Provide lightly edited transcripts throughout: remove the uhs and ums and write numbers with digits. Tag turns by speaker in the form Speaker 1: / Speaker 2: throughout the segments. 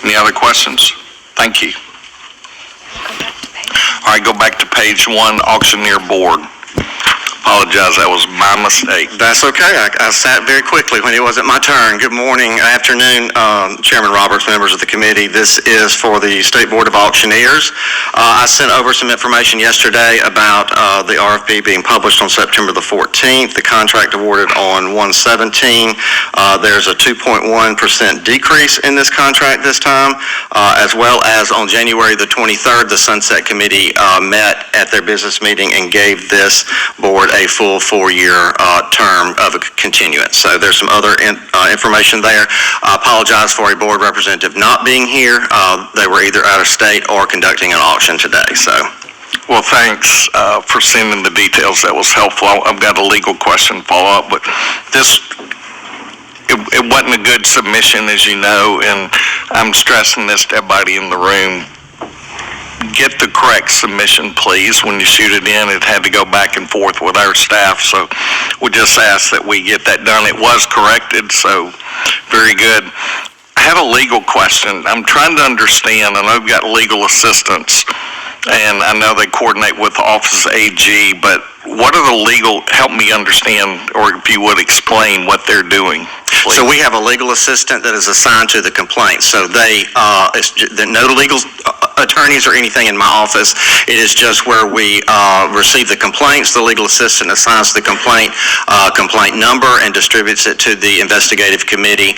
Speaker 1: Any other questions? Thank you. All right, go back to page 1, Auctioneer Board. Apologize, that was my mistake.
Speaker 2: That's okay. I sat very quickly when it wasn't my turn. Good morning, afternoon, Chairman Roberts, members of the committee. This is for the State Board of Auctioneers. I sent over some information yesterday about the RFP being published on September the 14th, the contract awarded on 1/17. There's a 2.1% decrease in this contract this time, as well as on January the 23rd, the Sunset Committee met at their business meeting and gave this board a full 4-year term of a continuance. So there's some other information there. I apologize for a board representative not being here. They were either out of state or conducting an auction today. So,
Speaker 1: well, thanks for sending the details. That was helpful. I've got a legal question follow up, but it wasn't a good submission, as you know, and I'm stressing this to everybody in the room. Get the correct submission, please. When you shoot it in, it had to go back and forth with our staff, so we just ask that we get that done. It was corrected, so very good. I have a legal question. I'm trying to understand. I know we've got legal assistants, and I know they coordinate with the Office of AG, but what are the legal, help me understand, or if you would explain what they're doing, please.
Speaker 2: So we have a legal assistant that is assigned to the complaint. So no legal attorneys or anything in my office. It is just where we receive the complaints. The legal assistant assigns the complaint number and distributes it to the investigative committee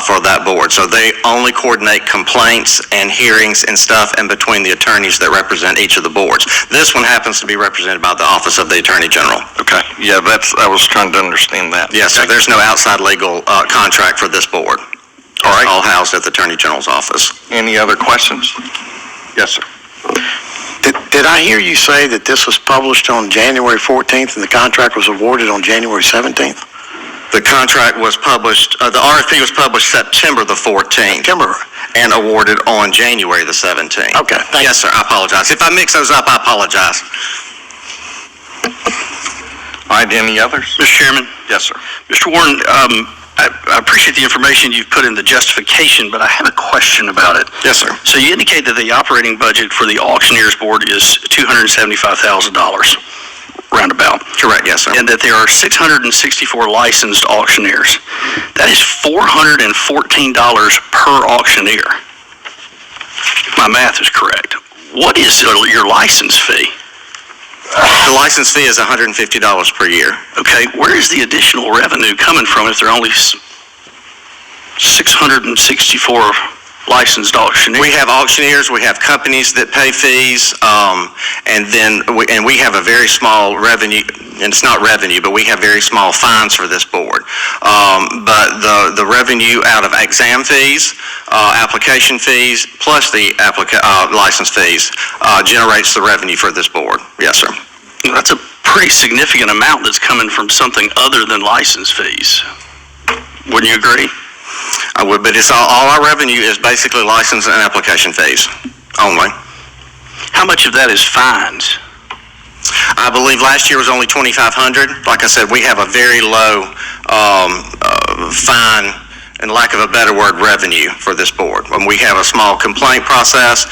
Speaker 2: for that board. So they only coordinate complaints and hearings and stuff in between the attorneys that represent each of the boards. This one happens to be represented by the Office of the Attorney General.
Speaker 1: Okay. Yeah, I was trying to understand that.
Speaker 2: Yes, so there's no outside legal contract for this board.
Speaker 1: All right.
Speaker 2: All housed at the Attorney General's office.
Speaker 1: Any other questions? Yes, sir.
Speaker 3: Did I hear you say that this was published on January 14th and the contract was awarded on January 17th?
Speaker 2: The contract was published, the RFP was published September the 14th.
Speaker 3: September.
Speaker 2: And awarded on January the 17th.
Speaker 3: Okay.
Speaker 2: Yes, sir. I apologize. If I mix those up, I apologize.
Speaker 1: All right, any others?
Speaker 4: Mr. Chairman?
Speaker 1: Yes, sir.
Speaker 4: Mr. Warren, I appreciate the information you've put in the justification, but I have a question about it.
Speaker 2: Yes, sir.
Speaker 4: So you indicate that the operating budget for the Auctioneers Board is $275,000, roundabout.
Speaker 2: Correct, yes, sir.
Speaker 4: And that there are 664 licensed auctioneers. That is $414 per auctioneer. If my math is correct. What is your license fee?
Speaker 2: The license fee is $150 per year.
Speaker 4: Okay, where is the additional revenue coming from if there are only 664 licensed auctioneers?
Speaker 2: We have auctioneers, we have companies that pay fees, and then we have a very small revenue, and it's not revenue, but we have very small fines for this board. But the revenue out of exam fees, application fees, plus the license fees generates the revenue for this board. Yes, sir.
Speaker 4: That's a pretty significant amount that's coming from something other than license fees. Wouldn't you agree?
Speaker 2: I would, but it's all our revenue is basically license and application fees only.
Speaker 4: How much of that is fines?
Speaker 2: I believe last year was only $2,500. Like I said, we have a very low fine, and lack of a better word, revenue for this board. When we have a small complaint process,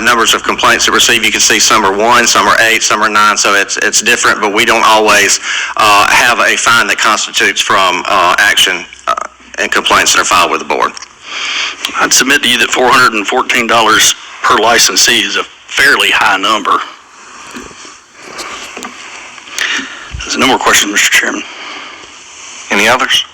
Speaker 2: numbers of complaints that receive, you can see some are 1, some are 8, some are 9, so it's different, but we don't always have a fine that constitutes from action and complaints that are filed with the board.
Speaker 4: I'd submit to you that $414 per licensee is a fairly high number. There's no more questions, Mr. Chairman.
Speaker 1: Any others?